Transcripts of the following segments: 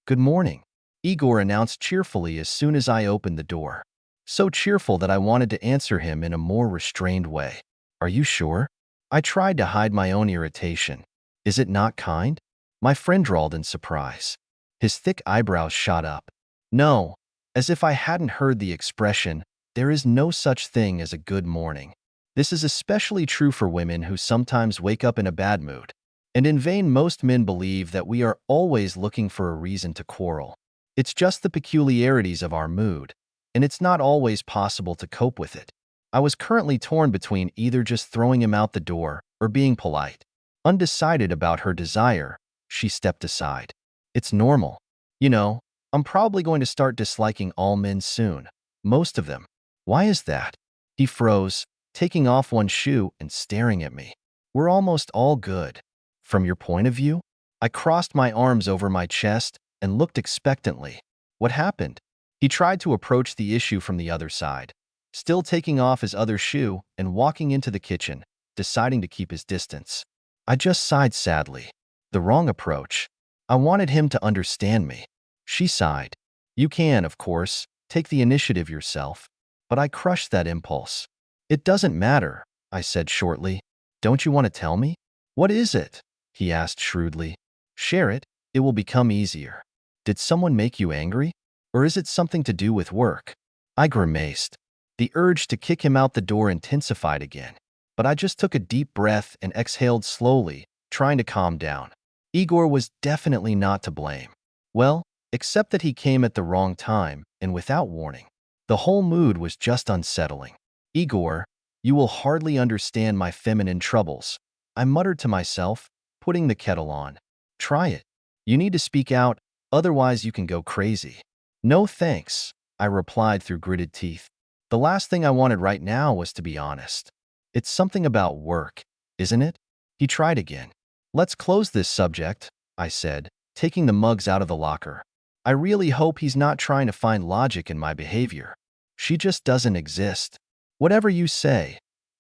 Good morning, Igor announced cheerfully as soon as I opened the door. So cheerful that I wanted to answer him in a more restrained way. Are you sure? I tried to hide my own irritation. Is it not kind? My friend drawled in surprise. His thick eyebrows shot up. No, as if I hadn't heard the expression, there is no such thing as a good morning. This is especially true for women who sometimes wake up in a bad mood. And in vain most men believe that we are always looking for a reason to quarrel. It's just the peculiarities of our mood, and it's not always possible to cope with it. I was currently torn between either just throwing him out the door or being polite. Undecided about her desire, she stepped aside. It's normal. You know, I'm probably going to start disliking all men soon. Most of them. Why is that? He froze, taking off one shoe and staring at me. We're almost all good. From your point of view? I crossed my arms over my chest and looked expectantly. What happened? He tried to approach the issue from the other side, still taking off his other shoe and walking into the kitchen, deciding to keep his distance. I just sighed sadly. The wrong approach. I wanted him to understand me. She sighed. You can, of course, take the initiative yourself, but I crushed that impulse. It doesn't matter, I said shortly. Don't you want to tell me? What is it? He asked shrewdly. Share it, it will become easier. Did someone make you angry? Or is it something to do with work? I grimaced. The urge to kick him out the door intensified again, but I just took a deep breath and exhaled slowly, trying to calm down. Igor was definitely not to blame. Well, except that he came at the wrong time and without warning. The whole mood was just unsettling. Igor, you will hardly understand my feminine troubles, I muttered to myself, putting the kettle on. Try it. You need to speak out, otherwise you can go crazy. No thanks, I replied through gritted teeth. The last thing I wanted right now was to be honest. It's something about work, isn't it? He tried again. Let's close this subject, I said, taking the mugs out of the locker. I really hope he's not trying to find logic in my behavior. She just doesn't exist. Whatever you say,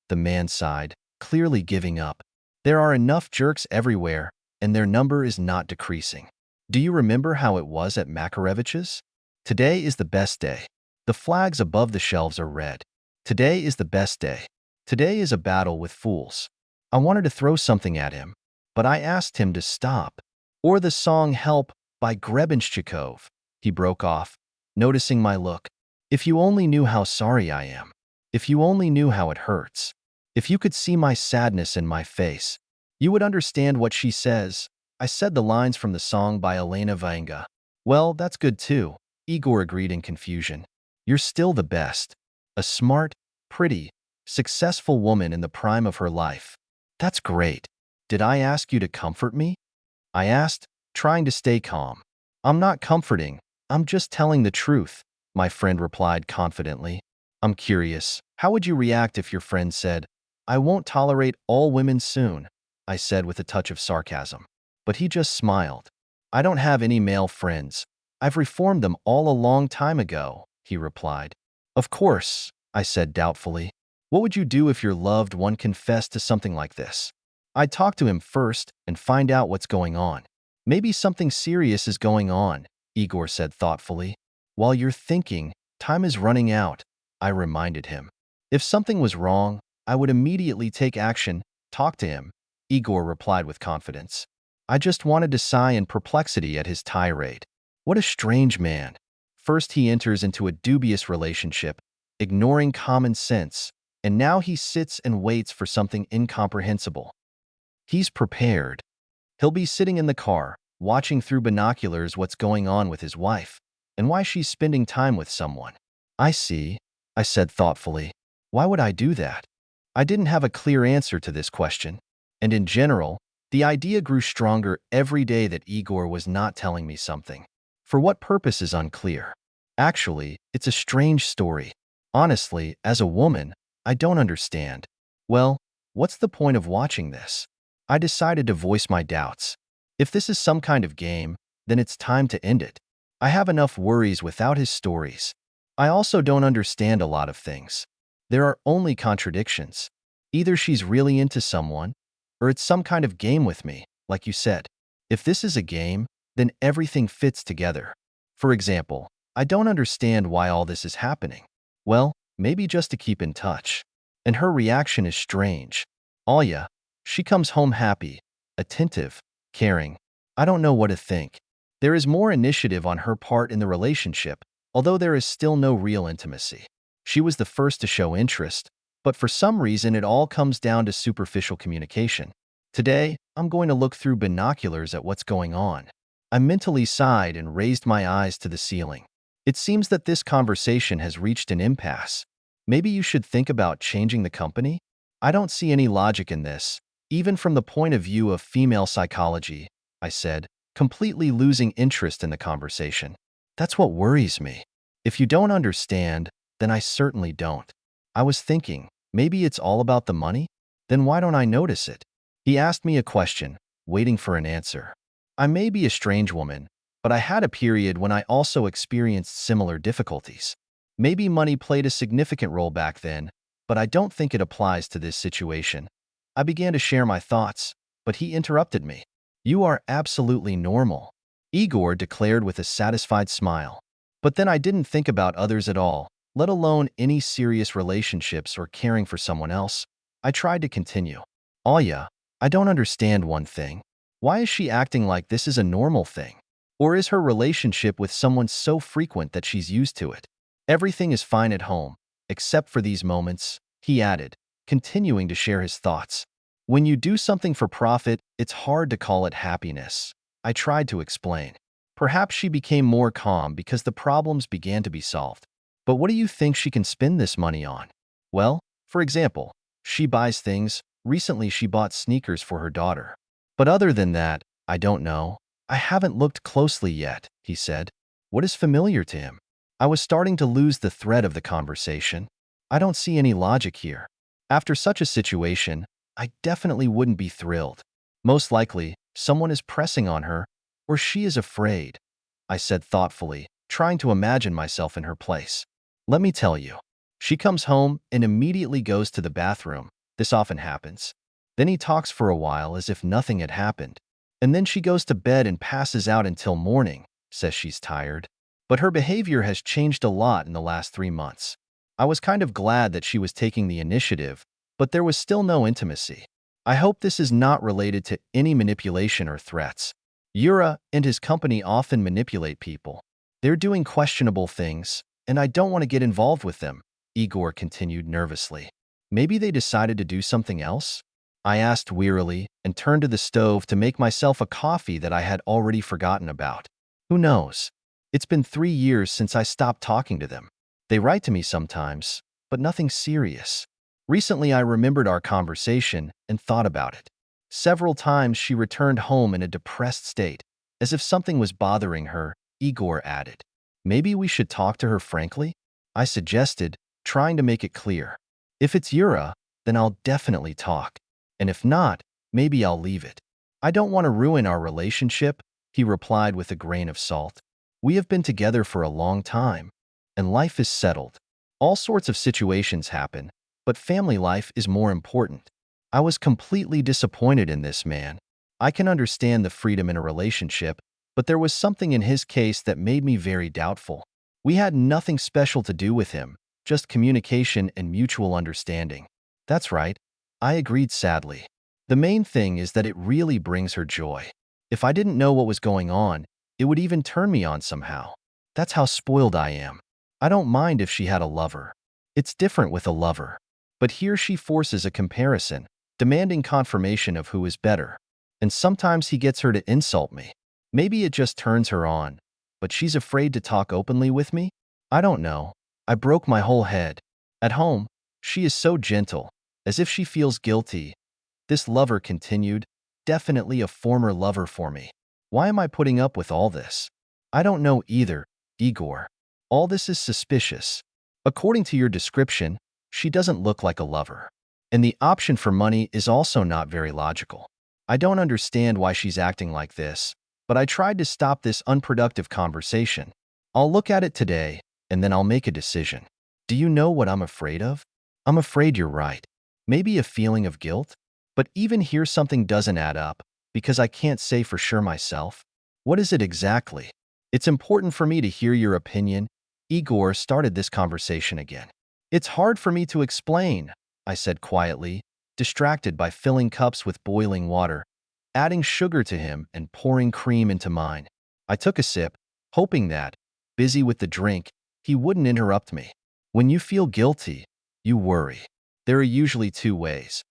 the man sighed, clearly giving up. There are enough jerks everywhere, and their number is not decreasing. Do you remember how it was at Makarevich's? Today is the best day. The flags above the shelves are red. Today is the best day. Today is a battle with fools. I wanted to throw something at him, but I asked him to stop. Or the song Help by Grebenshchikov. He broke off, noticing my look. If you only knew how sorry I am. If you only knew how it hurts. If you could see my sadness in my face, you would understand what she says. I said the lines from the song by Elena Vanga. Well, that's good too, Igor agreed in confusion. You're still the best. A smart, pretty, successful woman in the prime of her life. That's great. Did I ask you to comfort me? I asked, trying to stay calm. I'm not comforting, I'm just telling the truth, my friend replied confidently. I'm curious, how would you react if your friend said, I won't tolerate all women soon, I said with a touch of sarcasm. But he just smiled. I don't have any male friends. I've reformed them all a long time ago, he replied. Of course, I said doubtfully. What would you do if your loved one confessed to something like this? I'd talk to him first and find out what's going on. Maybe something serious is going on, Igor said thoughtfully. While you're thinking, time is running out, I reminded him. If something was wrong, I would immediately take action, talk to him, Igor replied with confidence. I just wanted to sigh in perplexity at his tirade. What a strange man. First he enters into a dubious relationship, ignoring common sense, and now he sits and waits for something incomprehensible. He's prepared. He'll be sitting in the car, watching through binoculars what's going on with his wife, and why she's spending time with someone. I see, I said thoughtfully. Why would I do that? I didn't have a clear answer to this question, and in general, the idea grew stronger every day that Igor was not telling me something. For what purpose is unclear. Actually, it's a strange story. Honestly, as a woman, I don't understand. Well, what's the point of watching this? I decided to voice my doubts. If this is some kind of game, then it's time to end it. I have enough worries without his stories. I also don't understand a lot of things. There are only contradictions. Either she's really into someone, or it's some kind of game with me, like you said. If this is a game, then everything fits together. For example, I don't understand why all this is happening. Well, maybe just to keep in touch. And her reaction is strange. Alya, she comes home happy, attentive, caring. I don't know what to think. There is more initiative on her part in the relationship, although there is still no real intimacy. She was the first to show interest, but for some reason it all comes down to superficial communication. Today, I'm going to look through binoculars at what's going on. I mentally sighed and raised my eyes to the ceiling. It seems that this conversation has reached an impasse. Maybe you should think about changing the company? I don't see any logic in this, even from the point of view of female psychology, I said, completely losing interest in the conversation. That's what worries me. If you don't understand, then I certainly don't. I was thinking, maybe it's all about the money? Then why don't I notice it? He asked me a question, waiting for an answer. I may be a strange woman, but I had a period when I also experienced similar difficulties. Maybe money played a significant role back then, but I don't think it applies to this situation. I began to share my thoughts, but he interrupted me. You are absolutely normal, Igor declared with a satisfied smile. But then I didn't think about others at all, let alone any serious relationships or caring for someone else. I tried to continue. Alya, I don't understand one thing. Why is she acting like this is a normal thing? Or is her relationship with someone so frequent that she's used to it? Everything is fine at home, except for these moments, he added, continuing to share his thoughts. When you do something for profit, it's hard to call it happiness. I tried to explain. Perhaps she became more calm because the problems began to be solved. But what do you think she can spend this money on? Well, for example, she buys things. Recently she bought sneakers for her daughter. But other than that, I don't know. I haven't looked closely yet, he said. What is familiar to him? I was starting to lose the thread of the conversation. I don't see any logic here. After such a situation, I definitely wouldn't be thrilled. Most likely, someone is pressing on her, or she is afraid, I said thoughtfully, trying to imagine myself in her place. Let me tell you. She comes home and immediately goes to the bathroom. This often happens. Then he talks for a while as if nothing had happened. And then she goes to bed and passes out until morning, says she's tired. But her behavior has changed a lot in the last 3 months. I was kind of glad that she was taking the initiative, but there was still no intimacy. I hope this is not related to any manipulation or threats. Yura and his company often manipulate people. They're doing questionable things, and I don't want to get involved with them, Igor continued nervously. Maybe they decided to do something else? I asked wearily and turned to the stove to make myself a coffee that I had already forgotten about. Who knows? It's been 3 years since I stopped talking to them. They write to me sometimes, but nothing serious. Recently I remembered our conversation and thought about it. Several times she returned home in a depressed state, as if something was bothering her, Igor added. Maybe we should talk to her frankly? I suggested, trying to make it clear. If it's Yura, then I'll definitely talk. And if not, maybe I'll leave it. I don't want to ruin our relationship, he replied with a grain of salt. We have been together for a long time, and life is settled. All sorts of situations happen, but family life is more important. I was completely disappointed in this man. I can understand the freedom in a relationship, but there was something in his case that made me very doubtful. We had nothing special to do with him, just communication and mutual understanding. That's right, I agreed sadly. The main thing is that it really brings her joy. If I didn't know what was going on, it would even turn me on somehow. That's how spoiled I am. I don't mind if she had a lover. It's different with a lover. But here she forces a comparison, demanding confirmation of who is better. And sometimes he gets her to insult me. Maybe it just turns her on, but she's afraid to talk openly with me? I don't know. I broke my whole head. At home, she is so gentle, as if she feels guilty. This lover continued, definitely a former lover for me. Why am I putting up with all this? I don't know either, Igor. All this is suspicious. According to your description, she doesn't look like a lover. And the option for money is also not very logical. I don't understand why she's acting like this, but I tried to stop this unproductive conversation. I'll look at it today, and then I'll make a decision. Do you know what I'm afraid of? I'm afraid you're right. Maybe a feeling of guilt? But even here something doesn't add up, because I can't say for sure myself. What is it exactly? It's important for me to hear your opinion. Igor started this conversation again. It's hard for me to explain, I said quietly, distracted by filling cups with boiling water, adding sugar to him and pouring cream into mine. I took a sip, hoping that, busy with the drink, he wouldn't interrupt me. When you feel guilty, you worry. There are usually two ways.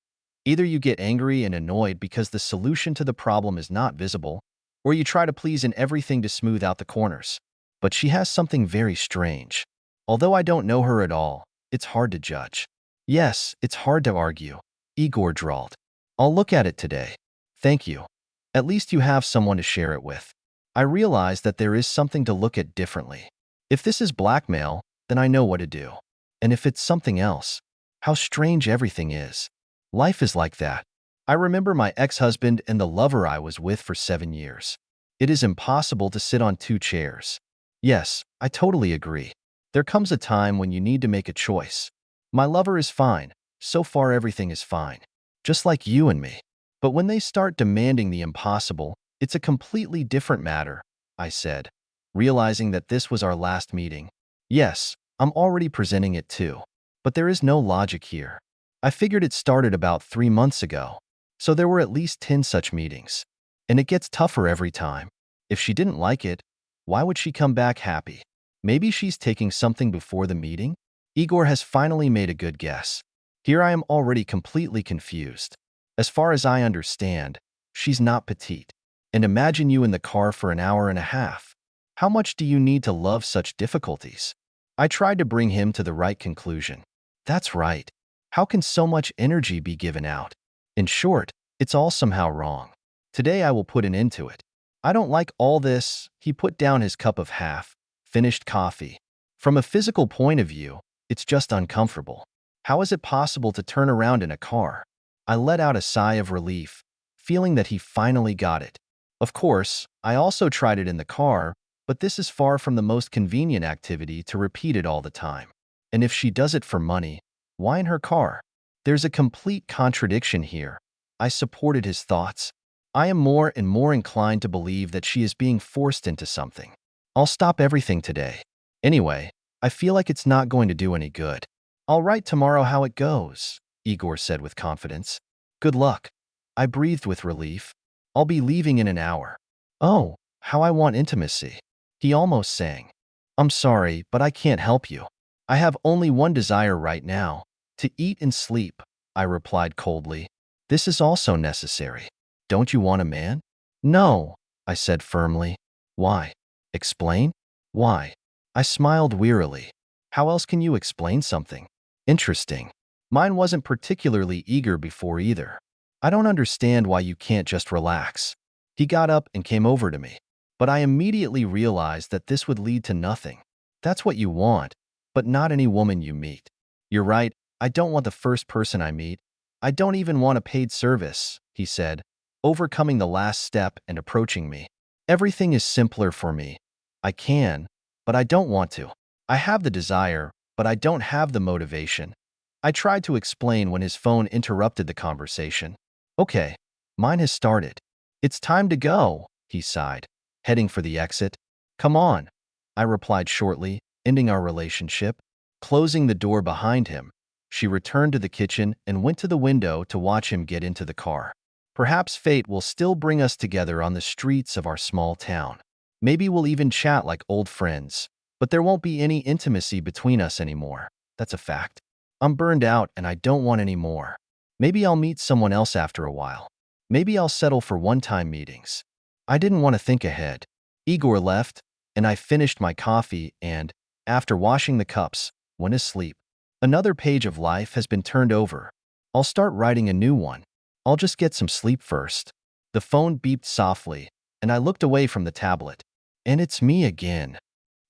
Either you get angry and annoyed because the solution to the problem is not visible, or you try to please in everything to smooth out the corners. But she has something very strange. Although I don't know her at all, it's hard to judge. Yes, it's hard to argue, Igor drawled. I'll look at it today. Thank you. At least you have someone to share it with. I realize that there is something to look at differently. If this is blackmail, then I know what to do. And if it's something else, how strange everything is. Life is like that. I remember my ex-husband and the lover I was with for 7 years. It is impossible to sit on two chairs. Yes, I totally agree. There comes a time when you need to make a choice. My lover is fine. So far everything is fine. Just like you and me. But when they start demanding the impossible, it's a completely different matter, I said, realizing that this was our last meeting. Yes, I'm already presenting it too. But there is no logic here. I figured it started about 3 months ago. So there were at least 10 such meetings. And it gets tougher every time. If she didn't like it, why would she come back happy? Maybe she's taking something before the meeting? Igor has finally made a good guess. Here I am already completely confused. As far as I understand, she's not petite. And imagine you in the car for an hour and a half. How much do you need to love such difficulties? I tried to bring him to the right conclusion. That's right. How can so much energy be given out? In short, it's all somehow wrong. Today I will put an end to it. I don't like all this. He put down his cup of half-finished coffee. From a physical point of view, it's just uncomfortable. How is it possible to turn around in a car? I let out a sigh of relief, feeling that he finally got it. Of course, I also tried it in the car, but this is far from the most convenient activity to repeat it all the time. And if she does it for money, why in her car? There's a complete contradiction here. I supported his thoughts. I am more and more inclined to believe that she is being forced into something. I'll stop everything today. Anyway, I feel like it's not going to do any good. I'll write tomorrow how it goes, Igor said with confidence. Good luck. I breathed with relief. I'll be leaving in an hour. Oh, how I want intimacy. He almost sang. I'm sorry, but I can't help you. I have only one desire right now, to eat and sleep, I replied coldly. This is also necessary. Don't you want a man? No, I said firmly. Why? Explain? Why? I smiled wearily. How else can you explain something? Interesting. Mine wasn't particularly eager before either. I don't understand why you can't just relax. He got up and came over to me. But I immediately realized that this would lead to nothing. That's what you want, but not any woman you meet. You're right, I don't want the first person I meet. I don't even want a paid service, he said, overcoming the last step and approaching me. Everything is simpler for me. I can, but I don't want to. I have the desire, but I don't have the motivation. I tried to explain when his phone interrupted the conversation. Okay, mine has started. It's time to go, he sighed, heading for the exit. Come on, I replied shortly, ending our relationship. Closing the door behind him, she returned to the kitchen and went to the window to watch him get into the car. Perhaps fate will still bring us together on the streets of our small town. Maybe we'll even chat like old friends, but there won't be any intimacy between us anymore. That's a fact. I'm burned out and I don't want any more. Maybe I'll meet someone else after a while. Maybe I'll settle for one-time meetings. I didn't want to think ahead. Igor left, and I finished my coffee and, after washing the cups, went asleep. Another page of life has been turned over. I'll start writing a new one. I'll just get some sleep first. The phone beeped softly, and I looked away from the tablet. And it's me again.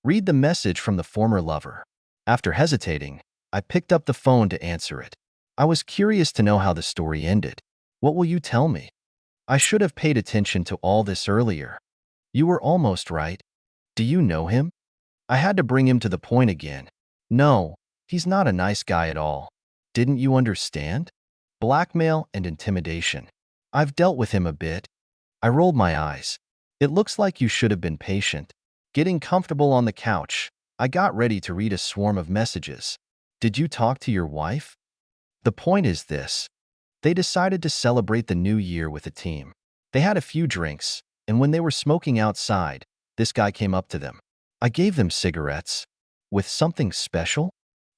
Read the message from the former lover. After hesitating, I picked up the phone to answer it. I was curious to know how the story ended. What will you tell me? I should have paid attention to all this earlier. You were almost right. Do you know him? I had to bring him to the point again. No, he's not a nice guy at all. Didn't you understand? Blackmail and intimidation. I've dealt with him a bit. I rolled my eyes. It looks like you should have been patient. Getting comfortable on the couch, I got ready to read a swarm of messages. Did you talk to your wife? The point is this. They decided to celebrate the new year with a team. They had a few drinks, and when they were smoking outside, this guy came up to them. I gave them cigarettes. With something special?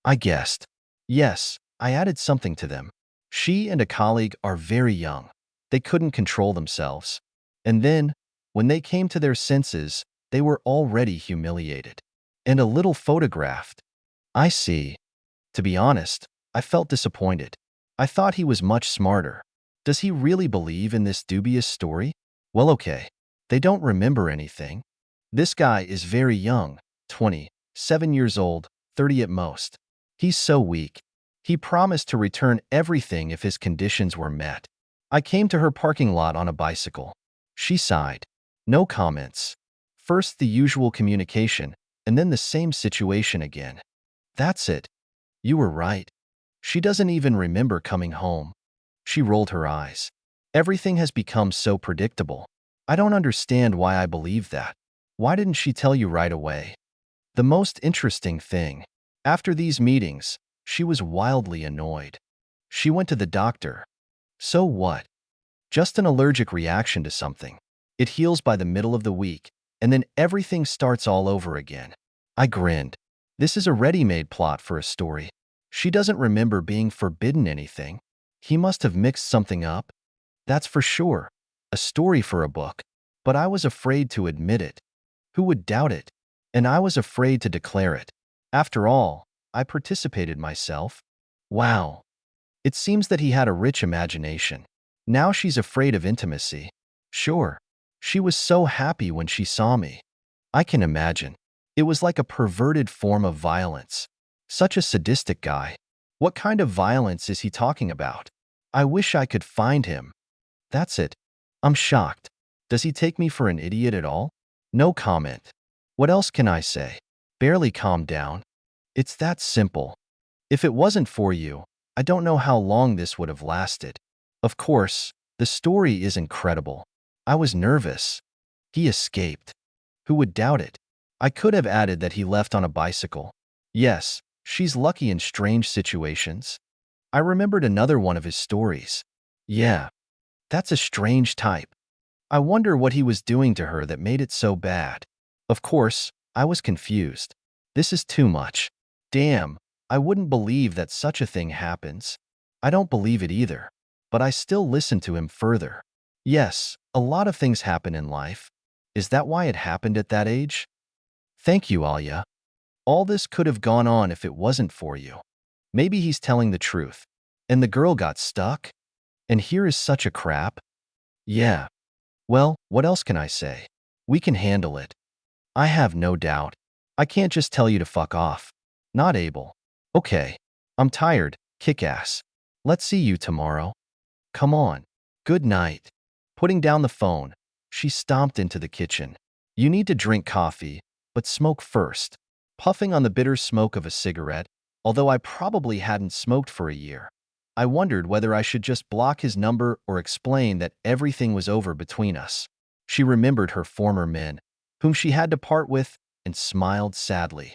I guessed. Yes, I added something to them. She and a colleague are very young. They couldn't control themselves. And then, when they came to their senses, they were already humiliated. And a little photographed. I see. To be honest, I felt disappointed. I thought he was much smarter. Does he really believe in this dubious story? Well, okay. They don't remember anything. This guy is very young, 20, 7 years old, 30 at most. He's so weak. He promised to return everything if his conditions were met. I came to her parking lot on a bicycle. She sighed. No comments. First the usual communication, and then the same situation again. That's it. You were right. She doesn't even remember coming home. She rolled her eyes. Everything has become so predictable. I don't understand why I believe that. Why didn't she tell you right away? The most interesting thing, after these meetings, she was wildly annoyed. She went to the doctor. So what? Just an allergic reaction to something. It heals by the middle of the week, and then everything starts all over again. I grinned. This is a ready-made plot for a story. She doesn't remember being forbidden anything. He must have mixed something up. That's for sure. A story for a book. But I was afraid to admit it. Who would doubt it? And I was afraid to declare it. After all, I participated myself. Wow. It seems that he had a rich imagination. Now she's afraid of intimacy. Sure. She was so happy when she saw me. I can imagine. It was like a perverted form of violence. Such a sadistic guy. What kind of violence is he talking about? I wish I could find him. That's it. I'm shocked. Does he take me for an idiot at all? No comment. What else can I say? Barely calmed down. It's that simple. If it wasn't for you, I don't know how long this would have lasted. Of course, the story is incredible. I was nervous. He escaped. Who would doubt it? I could have added that he left on a bicycle. Yes, she's lucky in strange situations. I remembered another one of his stories. Yeah, that's a strange type. I wonder what he was doing to her that made it so bad. Of course, I was confused. This is too much. Damn, I wouldn't believe that such a thing happens. I don't believe it either. But I still listened to him further. Yes, a lot of things happen in life. Is that why it happened at that age? Thank you, Alia. All this could have gone on if it wasn't for you. Maybe he's telling the truth. And the girl got stuck? And here is such a crap? Yeah. Well, what else can I say? We can handle it. I have no doubt. I can't just tell you to fuck off. Not able. Okay. I'm tired, kick-ass. Let's see you tomorrow. Come on. Good night. Putting down the phone, she stomped into the kitchen. You need to drink coffee, but smoke first. Puffing on the bitter smoke of a cigarette, although I probably hadn't smoked for a year. I wondered whether I should just block his number or explain that everything was over between us. She remembered her former men, whom she had to part with, and smiled sadly.